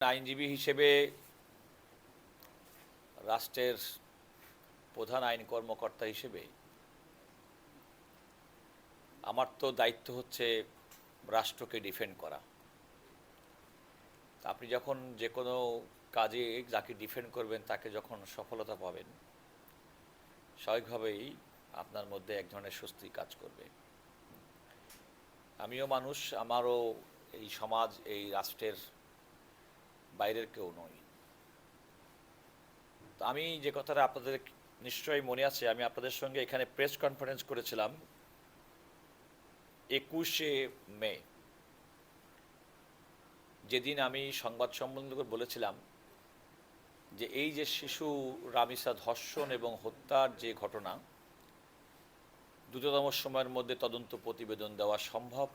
আইনজীবী হিসেবে রাষ্ট্রের প্রধান আইন কর্মকর্তা হিসেবে আমার তো দায়িত্ব হচ্ছে রাষ্ট্রকে ডিফেন্ড করা। আপনি যখন যে কোনো কাজে যাকে ডিফেন্ড করবেন তাকে যখন সফলতা পাবেন, স্বাভাবিকভাবেই আপনার মধ্যে এক ধরনের স্বস্তি কাজ করবে। আমিও মানুষ, আমারও এই সমাজ, এই রাষ্ট্রের বাইরের কেউ নই। তো আমি যে কথাটা আপনাদের নিশ্চয়ই মনে আছে, আমি আপনাদের সঙ্গে এখানে প্রেস কনফারেন্স করেছিলাম 21শে মে, যেদিন আমি সংবাদ সম্মেলন করে বলেছিলাম যে এই যে শিশু রামিসা ধর্ষণ এবং হত্যার যে ঘটনা, দ্রুততম সময়ের মধ্যে তদন্ত প্রতিবেদন দেওয়া সম্ভব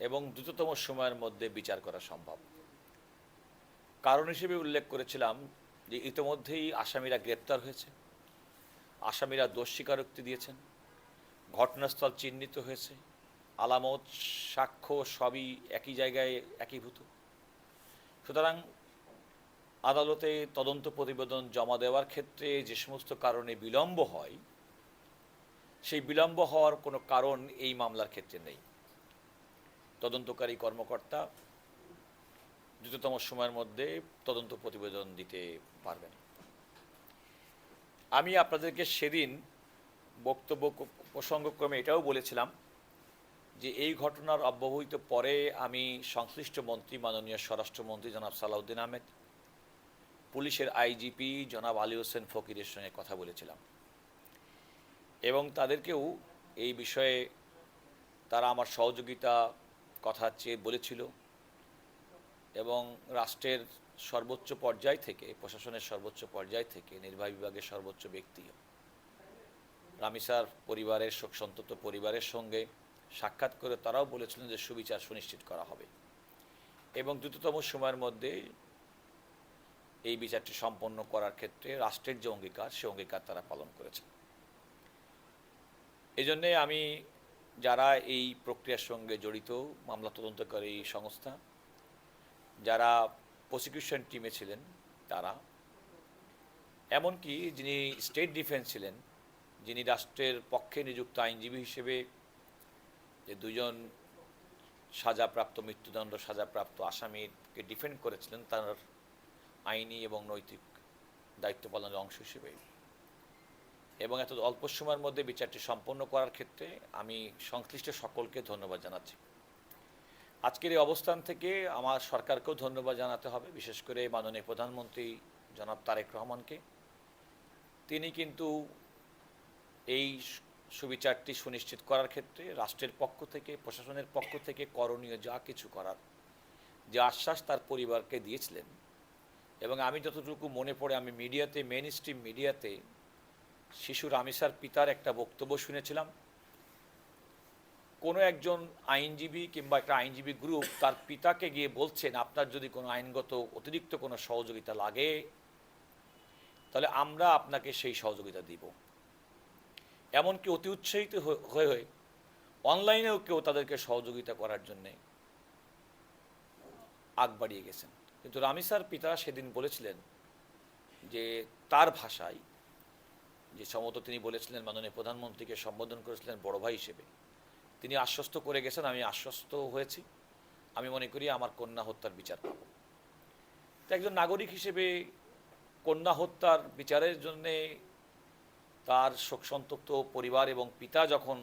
এবং দ্রুততম সময়ের মধ্যে বিচার করা সম্ভব। কারণ হিসেবে উল্লেখ করেছিলাম যে ইতিমধ্যেই আসামিরা গ্রেপ্তার হয়েছে, আসামিরা দোষ স্বীকারোক্তি দিয়েছেন, ঘটনাস্থল চিহ্নিত হয়েছে, আলামত সাক্ষ্য সবই একই জায়গায় একীভূত। সুতরাং আদালতে তদন্ত প্রতিবেদন জমা দেওয়ার ক্ষেত্রে যে সমস্ত কারণে বিলম্ব হয়, সেই বিলম্ব হওয়ার কোনো কারণ এই মামলার ক্ষেত্রে নেই। তদন্তকারী কর্মকর্তা দ্রুততম সময়ের মধ্যে তদন্ত প্রতিবেদন দিতে পারবেন। আমি আপনাদেরকে সেদিন বক্তব্য প্রসঙ্গক্রমে এটাও বলেছিলাম যে এই ঘটনার অব্যবহিত পরে আমি সংশ্লিষ্ট মন্ত্রী, মাননীয় স্বরাষ্ট্রমন্ত্রী জনাব সালাউদ্দিন আহমেদ, পুলিশের আইজিপি জনাব আলী হোসেন ফকিরের সঙ্গে কথা বলেছিলাম এবং তাদেরকেও এই বিষয়ে তারা আমার সহযোগিতা কথা চেয়ে বলেছিল এবং রাষ্ট্রের সর্বোচ্চ পর্যায় থেকে, প্রশাসনের সর্বোচ্চ পর্যায় থেকে, নির্বাহী বিভাগের সর্বোচ্চ ব্যক্তি রামিসার পরিবারের, শোকসন্তপ্ত পরিবারের সঙ্গে সাক্ষাৎ করে তারাও বলেছিলেন যে সুবিচার সুনিশ্চিত করা হবে এবং দ্রুততম সময়ের মধ্যে এই বিচারটি সম্পন্ন করার ক্ষেত্রে রাষ্ট্রের যে অঙ্গীকার, সে অঙ্গীকার তারা পালন করেছে। এই জন্যে আমি যারা এই প্রক্রিয়ার সঙ্গে জড়িত, মামলা তদন্তকারী সংস্থা, যারা প্রসিকিউশন টিমে ছিলেন তারা, এমনকি যিনি স্টেট ডিফেন্স ছিলেন, যিনি রাষ্ট্রের পক্ষে নিযুক্ত আইনজীবী হিসেবে যে দুজন সাজাপ্রাপ্ত, মৃত্যুদণ্ড সাজাপ্রাপ্ত আসামিকে ডিফেন্ড করেছিলেন, তার আইনি এবং নৈতিক দায়িত্ব পালনের অংশ হিসেবে এবং এত অল্প সময়ের মধ্যে বিচারটি সম্পন্ন করার ক্ষেত্রে আমি সংশ্লিষ্ট সকলকে ধন্যবাদ জানাচ্ছি। আজকের এই অবস্থান থেকে আমার সরকারকেও ধন্যবাদ জানাতে হবে, বিশেষ করে মাননীয় প্রধানমন্ত্রী জনাব তারেক রহমানকে। তিনি কিন্তু এই সুবিচারটি সুনিশ্চিত করার ক্ষেত্রে রাষ্ট্রের পক্ষ থেকে, প্রশাসনের পক্ষ থেকে করণীয় যা কিছু করার যে আশ্বাস তার পরিবারকে দিয়েছিলেন। এবং আমি যতটুকু মনে পড়ে, আমি মিডিয়াতে, মেইন স্ট্রিম মিডিয়াতে শিশু রামিসার পিতার একটা বক্তব্য শুনেছিলাম। কোনো একজন আইনজীবী কিংবা একটা আইনজীবী গ্রুপ তার পিতাকে গিয়ে বলছেন, আপনার যদি কোনো আইনগত অতিরিক্ত কোনো সহযোগিতা লাগে তাহলে আমরা আপনাকে সেই সহযোগিতা দিব। এমনকি অতি উৎসাহিত হয়ে অনলাইনেও কেউ তাদেরকে সহযোগিতা করার জন্যে আগ বাড়িয়ে গেছেন। কিন্তু রামিসার পিতা সেদিন বলেছিলেন যে তার ভাষায়, যে সম্ভবত তিনি বলেছিলেন মাননীয় প্রধানমন্ত্রীকে সম্বোধন করেছিলেন বড় ভাই হিসেবে, তিনি আশ্বস্ত করে গেছেন, আমি আশ্বস্ত হয়েছি, আমি মনে করি আমার কন্যা হত্যার বিচার পাব। তো একজন নাগরিক হিসেবে কন্যা হত্যার বিচারের জন্যে তার শোকসন্তপ্ত পরিবার এবং পিতা যখন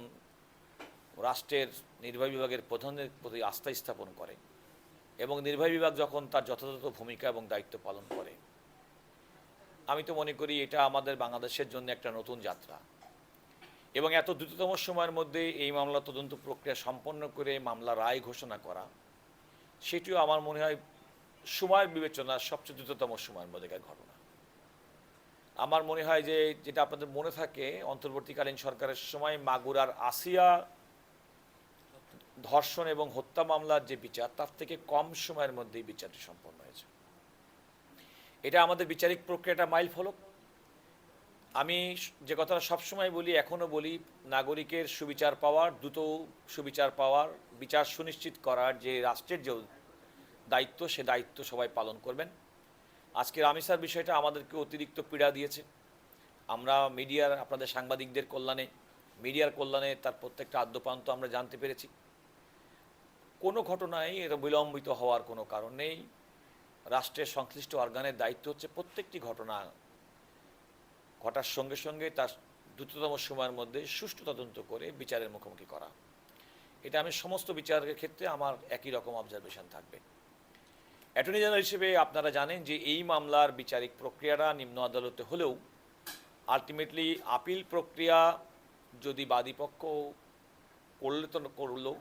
রাষ্ট্রের নির্বাহী বিভাগের প্রধানের প্রতি আস্থা স্থাপন করে এবং নির্বাহী বিভাগ যখন তার যথাযথ ভূমিকা এবং দায়িত্ব পালন করে, আমি তো মনে করি এটা আমাদের বাংলাদেশের জন্য একটা নতুন যাত্রা। এবং এত দ্রুততম সময়ের মধ্যে এই মামলা তদন্ত প্রক্রিয়া সম্পন্ন করে মামলা রায় ঘোষণা করা, সেটিও আমার মনে হয় সময়ের বিবেচনার সবচেয়ে দ্রুততম সময়ের মধ্যেকার ঘটনা। আমার মনে হয় যে, যেটা আপনাদের মনে থাকে, অন্তর্বর্তীকালীন সরকারের সময় মাগুরার আসিয়া ধর্ষণ এবং হত্যা মামলার যে বিচার, তার থেকে কম সময়ের মধ্যেই বিচারটি সম্পন্ন হয়েছে। এটা আমাদের বিচারিক প্রক্রিয়াটা মাইল ফলক। আমি যে কথাটা সবসময় বলি, এখনও বলি, নাগরিকের সুবিচার পাওয়ার, দ্রুত সুবিচার পাওয়ার, বিচার সুনিশ্চিত করার যে রাষ্ট্রের যে দায়িত্ব, সে দায়িত্ব সবাই পালন করবেন। আজকে রামিসার বিষয়টা আমাদেরকে অতিরিক্ত পীড়া দিয়েছে। আমরা মিডিয়ার, আপনাদের সাংবাদিকদের কল্যাণে, মিডিয়ার কল্যাণে তার প্রত্যেকটা আদ্যপ্রান্ত আমরা জানতে পেরেছি। কোনো ঘটনায় এটা বিলম্বিত হওয়ার কোনো কারণ নেই। রাষ্ট্রের সংশ্লিষ্ট অর্গানের দায়িত্ব হচ্ছে প্রত্যেকটি ঘটনা ঘটার সঙ্গে সঙ্গে তার দ্রুততম সময়ের মধ্যে সুষ্ঠু তদন্ত করে বিচারের মুখোমুখি করা। এটা আমি সমস্ত বিচারের ক্ষেত্রে আমার একই রকম অবজারভেশন থাকবে। অ্যাটর্নি জেনারেল হিসেবে আপনারা জানেন যে এই মামলার বিচারিক প্রক্রিয়াটা নিম্ন আদালতে হলেও আলটিমেটলি আপিল প্রক্রিয়া যদি বাদীপক্ষ করলে তো করলো,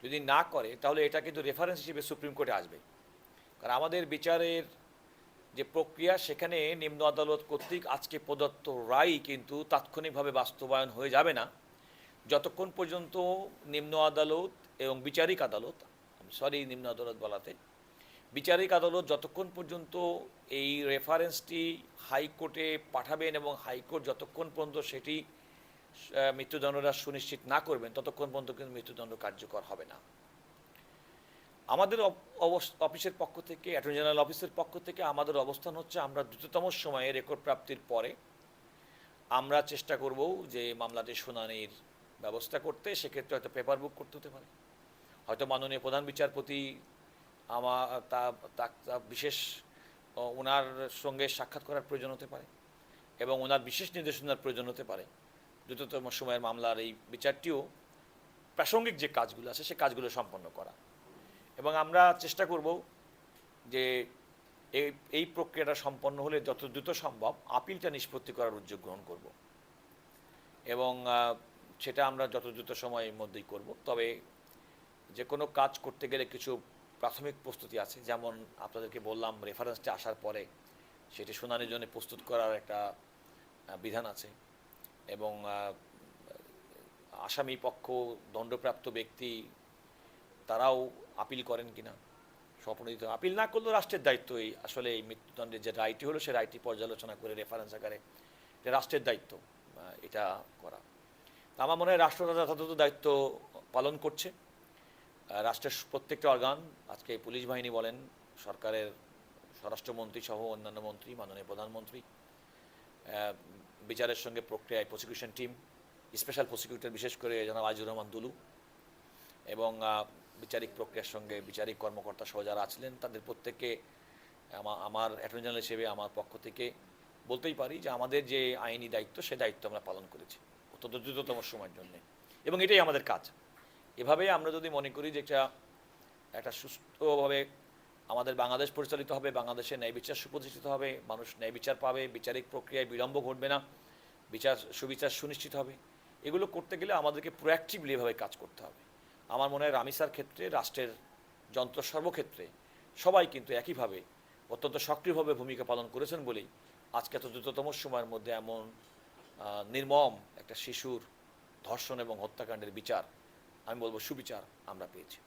যদি না করে তাহলে এটা কিন্তু রেফারেন্স হিসেবে সুপ্রিম কোর্টে আসবে। কারণ আমাদের বিচারের যে প্রক্রিয়া সেখানে নিম্ন আদালত কর্তৃক আজকে প্রদত্ত রায় কিন্তু তাৎক্ষণিকভাবে বাস্তবায়ন হয়ে যাবে না যতক্ষণ পর্যন্ত নিম্ন আদালত এবং বিচারিক আদালত, নিম্ন আদালত বলাতে বিচারিক আদালত যতক্ষণ পর্যন্ত এই রেফারেন্সটি হাইকোর্টে পাঠাবেন এবং হাইকোর্ট যতক্ষণ পর্যন্ত সেটি মৃত্যুদণ্ডটা সুনিশ্চিত না করবেন ততক্ষণ পর্যন্ত কিন্তু মৃত্যুদণ্ড কার্যকর হবে না। আমাদের অফিসের পক্ষ থেকে, অ্যাটর্নি জেনারেল অফিসের পক্ষ থেকে আমাদের অবস্থান হচ্ছে আমরা দ্রুততম সময়ে রেকর্ড প্রাপ্তির পরে আমরা চেষ্টা করব যে মামলাটি শুনানির ব্যবস্থা করতে। সেক্ষেত্রে হয়তো পেপার বুক করতে হতে পারে, হয়তো মাননীয় প্রধান বিচারপতি বিশেষ ওনার সঙ্গে সাক্ষাৎ করার প্রয়োজন হতে পারে এবং ওনার বিশেষ নির্দেশনার প্রয়োজন হতে পারে দ্রুততম সময়ের মামলার এই বিচারটিও প্রাসঙ্গিক যে কাজগুলো আছে সে কাজগুলো সম্পন্ন করা। এবং আমরা চেষ্টা করব যে এই প্রক্রিয়াটা সম্পন্ন হলে যত দ্রুত সম্ভব আপিলটা নিষ্পত্তি করার উদ্যোগ গ্রহণ করব এবং সেটা আমরা যত দ্রুত সময়ের মধ্যেই করব। তবে যে কোনো কাজ করতে গেলে কিছু প্রাথমিক প্রস্তুতি আছে, যেমন আপনাদেরকে বললাম রেফারেন্সটা আসার পরে সেটি শুনানির জন্য প্রস্তুত করার একটা বিধান আছে এবং আসামি পক্ষ, দণ্ডপ্রাপ্ত ব্যক্তি তারাও আপিল করেন কিনা স্বপ্রণোদিত, আপিল না করলেও রাষ্ট্রের দায়িত্বই আসলে এই মৃত্যুদণ্ডের যে রায়টি হলো সে রায়টি পর্যালোচনা করে রেফারেন্স আকারে এটা রাষ্ট্রের দায়িত্ব এটা করা। আমার মনে হয় রাষ্ট্র যথাযথ দায়িত্ব পালন করছে। রাষ্ট্রের প্রত্যেকটা অর্গান, আজকে পুলিশ বাহিনী বলেন, সরকারের স্বরাষ্ট্রমন্ত্রী সহ অন্যান্য মন্ত্রী, মাননীয় প্রধানমন্ত্রী, বিচারের সঙ্গে প্রক্রিয়ায় প্রসিকিউশন টিম, স্পেশাল প্রসিকিউটর বিশেষ করে জনাব আজিজুর রহমান দুলু এবং বিচারিক প্রক্রিয়ার সঙ্গে বিচারিক কর্মকর্তা সহ যারা আছিলেন তাদের প্রত্যেককে আমার অ্যাটর্নি জেনারেল হিসেবে আমার পক্ষ থেকে বলতেই পারি যে আমাদের যে আইনি দায়িত্ব সে দায়িত্ব আমরা পালন করেছি অত্যন্ত দ্রুততম সময়ের জন্যে এবং এটাই আমাদের কাজ। এভাবে আমরা যদি মনে করি যে একটা সুস্থভাবে আমাদের বাংলাদেশ পরিচালিত হবে, বাংলাদেশে ন্যায় বিচার সুপ্রতিষ্ঠিত হবে, মানুষ ন্যায় বিচার পাবে, বিচারিক প্রক্রিয়ায় বিলম্ব ঘটবে না, সুবিচার সুনিশ্চিত হবে, এগুলো করতে গেলে আমাদেরকে প্রোঅ্যাক্টিভলি এভাবে কাজ করতে হবে। আমার মনে হয় রামিসার ক্ষেত্রে রাষ্ট্রের যন্ত্র সর্বক্ষেত্রে সবাই কিন্তু একইভাবে অত্যন্ত সক্রিয়ভাবে ভূমিকা পালন করেছেন বলেই আজকে এত দ্রুততম সময়ের মধ্যে এমন নির্মম একটা শিশুর ধর্ষণ এবং হত্যাকাণ্ডের বিচার, আমি বলবো সুবিচার আমরা পেয়েছি।